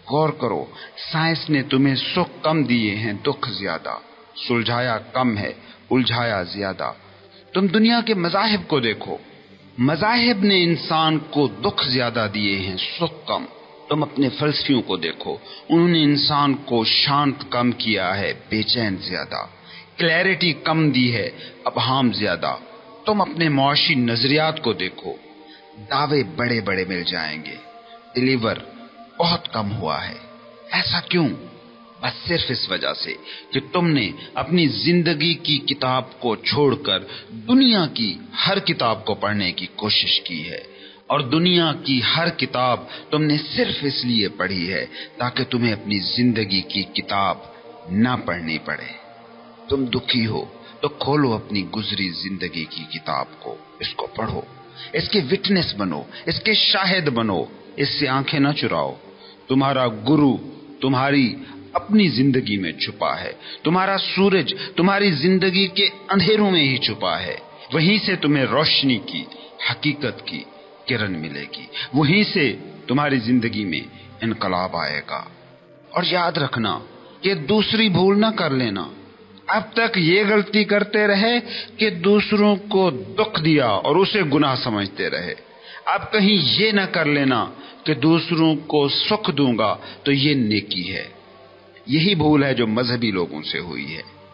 غور کرو، سائنس نے تمہیں سکھ کم دیے ہیں، دکھ زیادہ، سلجھایا کم ہے، الجھایا زیادہ۔ تم دنیا کے مذاہب کو دیکھو، مذاہب نے انسان کو دکھ زیادہ دیے ہیں، سکھ کم۔ تم اپنے فلسفیوں کو دیکھو، انہوں نے انسان کو شانت کم کیا ہے، بے چین زیادہ، کلیئرٹی کم دی ہے، ابہام زیادہ۔ تم اپنے معاشی نظریات کو دیکھو، دعوے بڑے بڑے مل جائیں گے، ڈیلیور بہت کم ہوا ہے۔ ایسا کیوں؟ بس صرف اس وجہ سے کہ تم نے اپنی زندگی کی کتاب کو چھوڑ کر دنیا کی ہر کتاب کو پڑھنے کی کوشش کی ہے، اور دنیا کی ہر کتاب تم نے صرف اس لیے پڑھی ہے تاکہ تمہیں اپنی زندگی کی کتاب نہ پڑھنی پڑے۔ تم دکھی ہو تو کھولو اپنی گزری زندگی کی کتاب کو، اس کو پڑھو، اس کے وٹنس بنو، اس کے شاہد بنو، اس سے آنکھیں نہ چراؤ۔ تمہارا گرو تمہاری اپنی زندگی میں چھپا ہے، تمہارا سورج تمہاری زندگی کے اندھیروں میں ہی چھپا ہے، وہیں سے تمہیں روشنی کی، حقیقت کی کرن ملے گی، وہیں سے تمہاری زندگی میں انقلاب آئے گا۔ اور یاد رکھنا کہ دوسری بھول نہ کر لینا۔ اب تک یہ غلطی کرتے رہے کہ دوسروں کو دکھ دیا اور اسے گناہ سمجھتے رہے، اب کہیں یہ نہ کر لینا کہ دوسروں کو سکھ دوں گا تو یہ نیکی ہے۔ یہی بھول ہے جو مذہبی لوگوں سے ہوئی ہے۔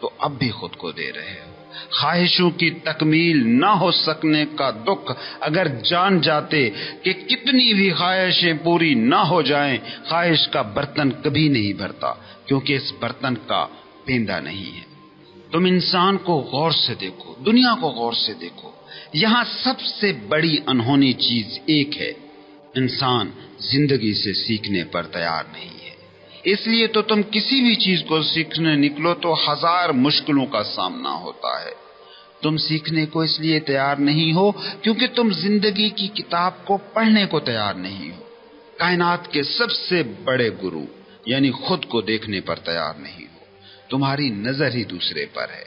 تو اب بھی خود کو دے رہے ہو۔ خواہشوں کی تکمیل نہ ہو سکنے کا دکھ اگر جان جاتے کہ کتنی بھی خواہشیں پوری نہ ہو جائیں، خواہش کا برتن کبھی نہیں بھرتا، کیونکہ اس برتن کا پیندہ نہیں ہے۔ تم انسان کو غور سے دیکھو، دنیا کو غور سے دیکھو، یہاں سب سے بڑی انہونی چیز ایک ہے: انسان زندگی سے سیکھنے پر تیار نہیں ہے۔ اس لیے تو تم کسی بھی چیز کو سیکھنے نکلو تو ہزار مشکلوں کا سامنا ہوتا ہے۔ تم سیکھنے کو اس لیے تیار نہیں ہو کیونکہ تم زندگی کی کتاب کو پڑھنے کو تیار نہیں ہو۔ کائنات کے سب سے بڑے گرو یعنی خود کو دیکھنے پر تیار نہیں ہو۔ تمہاری نظر ہی دوسرے پر ہے۔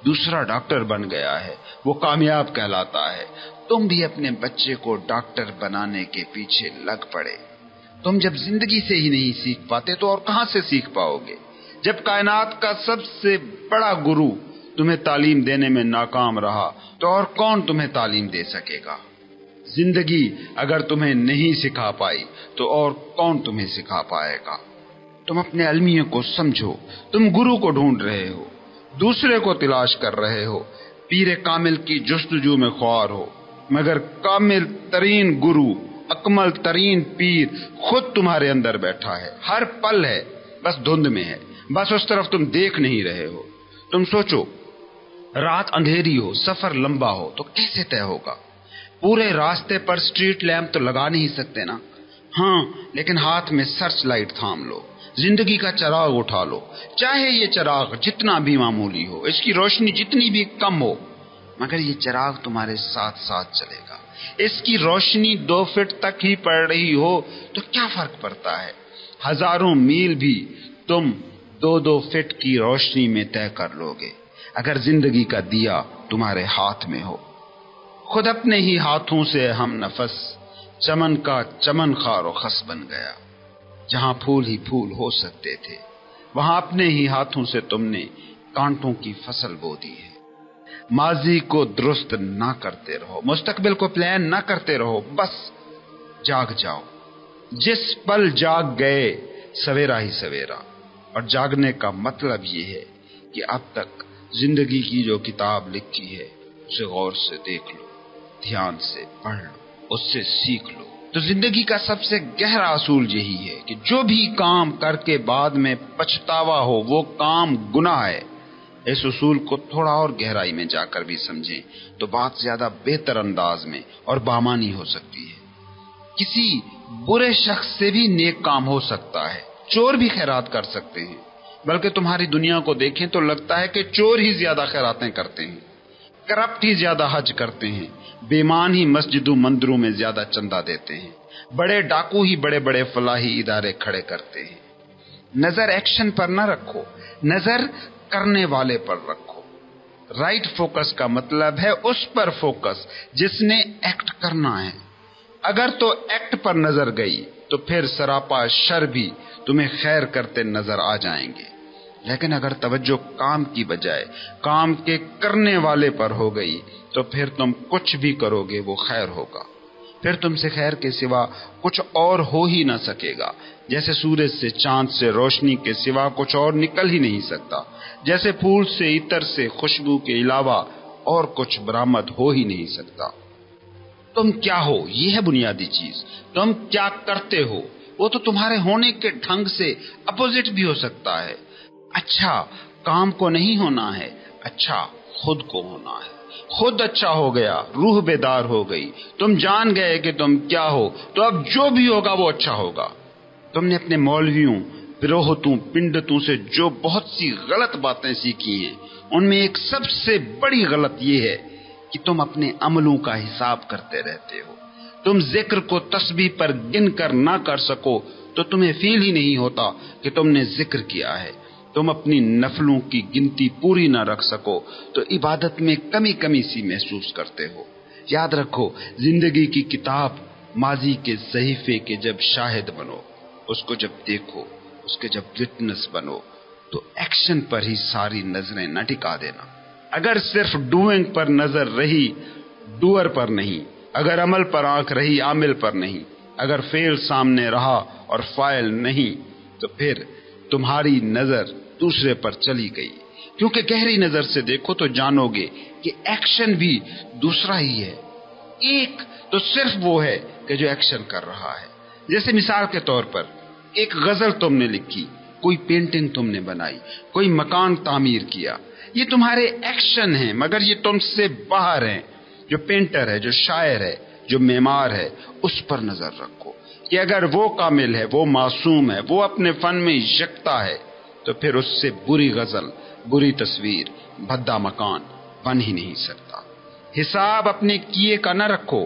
دوسرا ڈاکٹر بن گیا ہے، وہ کامیاب کہلاتا ہے، تم بھی اپنے بچے کو ڈاکٹر بنانے کے پیچھے لگ پڑے۔ تم جب زندگی سے ہی نہیں سیکھ پاتے تو اور کہاں سے سیکھ پاؤ گے؟ جب کائنات کا سب سے بڑا گرو تمہیں تعلیم دینے میں ناکام رہا تو اور کون تمہیں تعلیم دے سکے گا؟ زندگی اگر تمہیں نہیں سکھا پائی تو اور کون تمہیں سکھا پائے گا؟ تم اپنے المیہ کو سمجھو، تم گرو کو ڈھونڈ رہے ہو، دوسرے کو تلاش کر رہے ہو، پیر کامل کی جستجو میں خوار ہو، مگر کامل ترین گرو، اکمل ترین پیر خود تمہارے اندر بیٹھا ہے، ہر پل ہے، بس دھند میں ہے، بس اس طرف تم دیکھ نہیں رہے ہو۔ تم سوچو، رات اندھیری ہو، سفر لمبا ہو تو کیسے طے ہوگا؟ پورے راستے پر سٹریٹ لیمپ تو لگا نہیں سکتے نا؟ ہاں، لیکن ہاتھ میں سرچ لائٹ تھام لو، زندگی کا چراغ اٹھا لو، چاہے یہ چراغ جتنا بھی معمولی ہو، اس کی روشنی جتنی بھی کم ہو، مگر یہ چراغ تمہارے ساتھ ساتھ چلے گا۔ اس کی روشنی 2 فٹ تک ہی پڑ رہی ہو تو کیا فرق پڑتا ہے؟ ہزاروں میل بھی تم 2 فٹ کی روشنی میں طے کر لو گے اگر زندگی کا دیا تمہارے ہاتھ میں ہو۔ خود اپنے ہی ہاتھوں سے ہم نفس چمن کا چمن خار و خس بن گیا۔ جہاں پھول ہی پھول ہو سکتے تھے وہاں اپنے ہی ہاتھوں سے تم نے کانٹوں کی فصل بو دی ہے۔ ماضی کو درست نہ کرتے رہو، مستقبل کو پلان نہ کرتے رہو، بس جاگ جاؤ۔ جس پل جاگ گئے سویرا ہی سویرا، اور جاگنے کا مطلب یہ ہے کہ اب تک زندگی کی جو کتاب لکھی ہے اسے غور سے دیکھ لو، دھیان سے پڑھ لو، اس سے سیکھ لو۔ تو زندگی کا سب سے گہرا اصول یہی ہے کہ جو بھی کام کر کے بعد میں پچھتاوا ہو وہ کام گناہ ہے۔ اس اصول کو تھوڑا اور گہرائی میں جا کر بھی سمجھیں تو بات زیادہ بہتر انداز میں اور بامانی ہو سکتی ہے۔ کسی برے شخص سے بھی نیک کام ہو سکتا ہے، چور بھی خیرات کر سکتے ہیں، بلکہ تمہاری دنیا کو دیکھیں تو لگتا ہے کہ چور ہی زیادہ خیراتیں کرتے ہیں، کرپٹ ہی زیادہ حج کرتے ہیں، بے ایمان ہی مسجدوں مندروں میں زیادہ چندہ دیتے ہیں، بڑے ڈاکو ہی بڑے بڑے فلاحی ادارے کھڑے کرتے ہیں۔ نظر ایکشن پر نہ رکھو، نظر کرنے والے پر رکھو۔ رائٹ فوکس کا مطلب ہے اس پر فوکس جس نے ایکٹ کرنا ہے۔ اگر تو ایکٹ پر نظر گئی تو پھر سراپا شر بھی تمہیں خیر کرتے نظر آ جائیں گے، لیکن اگر توجہ کام کی بجائے کام کے کرنے والے پر ہو گئی تو پھر تم کچھ بھی کرو گے وہ خیر ہوگا، پھر تم سے خیر کے سوا کچھ اور ہو ہی نہ سکے گا۔ جیسے سورج سے چاند سے روشنی کے سوا کچھ اور نکل ہی نہیں سکتا، جیسے پھول سے عطر سے خوشبو کے علاوہ اور کچھ برآمد ہو ہی نہیں سکتا۔ تم کیا ہو یہ ہے بنیادی چیز، تم کیا کرتے ہو وہ تو تمہارے ہونے کے ڈھنگ سے اپوزٹ بھی ہو سکتا ہے۔ اچھا کام کو نہیں ہونا ہے، اچھا خود کو ہونا ہے۔ خود اچھا ہو گیا، روح بیدار ہو گئی، تم جان گئے کہ تم کیا ہو، تو اب جو بھی ہوگا وہ اچھا ہوگا۔ تم نے اپنے مولویوں، پروہتوں، پنڈتوں سے جو بہت سی غلط باتیں سیکھی ہیں ان میں ایک سب سے بڑی غلط یہ ہے کہ تم اپنے عملوں کا حساب کرتے رہتے ہو۔ تم ذکر کو تسبیح پر گن کر نہ کر سکو تو تمہیں فیل ہی نہیں ہوتا کہ تم نے ذکر کیا ہے۔ تم اپنی نفلوں کی گنتی پوری نہ رکھ سکو تو عبادت میں کمی کمی سی محسوس کرتے ہو۔ یاد رکھو، زندگی کی کتاب ماضی کے صحیفے کے جب شاہد بنو، اس کو جب دیکھو، اس کے جب وٹنس بنو تو ایکشن پر ہی ساری نظریں نہ ٹکا دینا۔ اگر صرف ڈوئنگ پر نظر رہی، ڈوئر پر نہیں، اگر عمل پر آنکھ رہی، عامل پر نہیں، اگر فعل سامنے رہا اور فاعل نہیں، تو پھر تمہاری نظر دوسرے پر چلی گئی، کیونکہ گہری نظر سے دیکھو تو جانو گے کہ ایکشن بھی دوسرا ہی ہے، ایک تو صرف وہ ہے کہ جو ایکشن کر رہا ہے۔ جیسے مثال کے طور پر ایک غزل تم نے لکھی، کوئی پینٹنگ تم نے بنائی، کوئی مکان تعمیر کیا، یہ تمہارے ایکشن ہیں، مگر یہ تم سے باہر ہیں۔ جو پینٹر ہے، جو شاعر ہے، جو معمار ہے، اس پر نظر رکھو کہ اگر وہ کامل ہے، وہ معصوم ہے، وہ اپنے فن میں یکتا ہے، تو پھر اس سے بری غزل، بری تصویر، بھدا مکان بن ہی نہیں سکتا۔ حساب اپنے کیے کا نہ رکھو،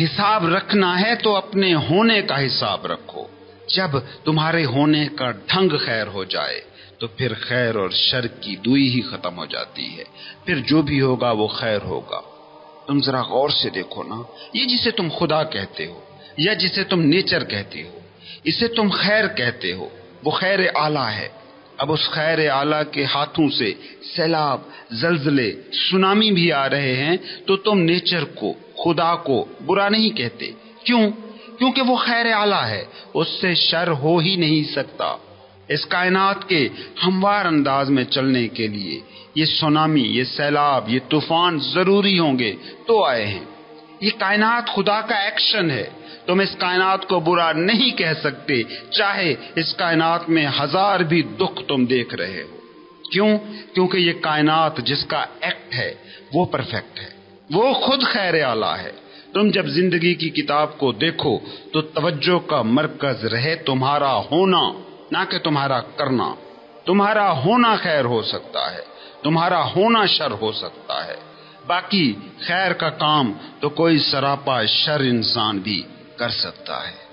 حساب رکھنا ہے تو اپنے ہونے کا حساب رکھو۔ جب تمہارے ہونے کا ڈھنگ خیر ہو جائے تو پھر خیر اور شر کی دوئی ہی ختم ہو جاتی ہے، پھر جو بھی ہوگا وہ خیر ہوگا۔ تم ذرا غور سے دیکھو نا، یہ جسے تم خدا کہتے ہو یا جسے تم نیچر کہتے ہو، اسے تم خیر کہتے ہو، وہ خیر اعلیٰ ہے۔ اب اس خیر اعلیٰ کے ہاتھوں سے سیلاب، زلزلے، سونامی بھی آ رہے ہیں تو تم نیچر کو، خدا کو برا نہیں کہتے۔ کیوں؟ کیونکہ وہ خیر اعلیٰ ہے، اس سے شر ہو ہی نہیں سکتا۔ اس کائنات کے ہموار انداز میں چلنے کے لیے یہ سونامی، یہ سیلاب، یہ طوفان ضروری ہوں گے تو آئے ہیں۔ یہ کائنات خدا کا ایکشن ہے، تم اس کائنات کو برا نہیں کہہ سکتے، چاہے اس کائنات میں ہزار بھی دکھ تم دیکھ رہے ہو۔ کیوں؟ کیونکہ یہ کائنات جس کا ایکٹ ہے وہ پرفیکٹ ہے، وہ خود خیر اعلیٰ ہے۔ تم جب زندگی کی کتاب کو دیکھو تو توجہ کا مرکز رہے تمہارا ہونا، نہ کہ تمہارا کرنا۔ تمہارا ہونا خیر ہو سکتا ہے، تمہارا ہونا شر ہو سکتا ہے، باقی خیر کا کام تو کوئی سراپا شر انسان بھی کر سکتا ہے۔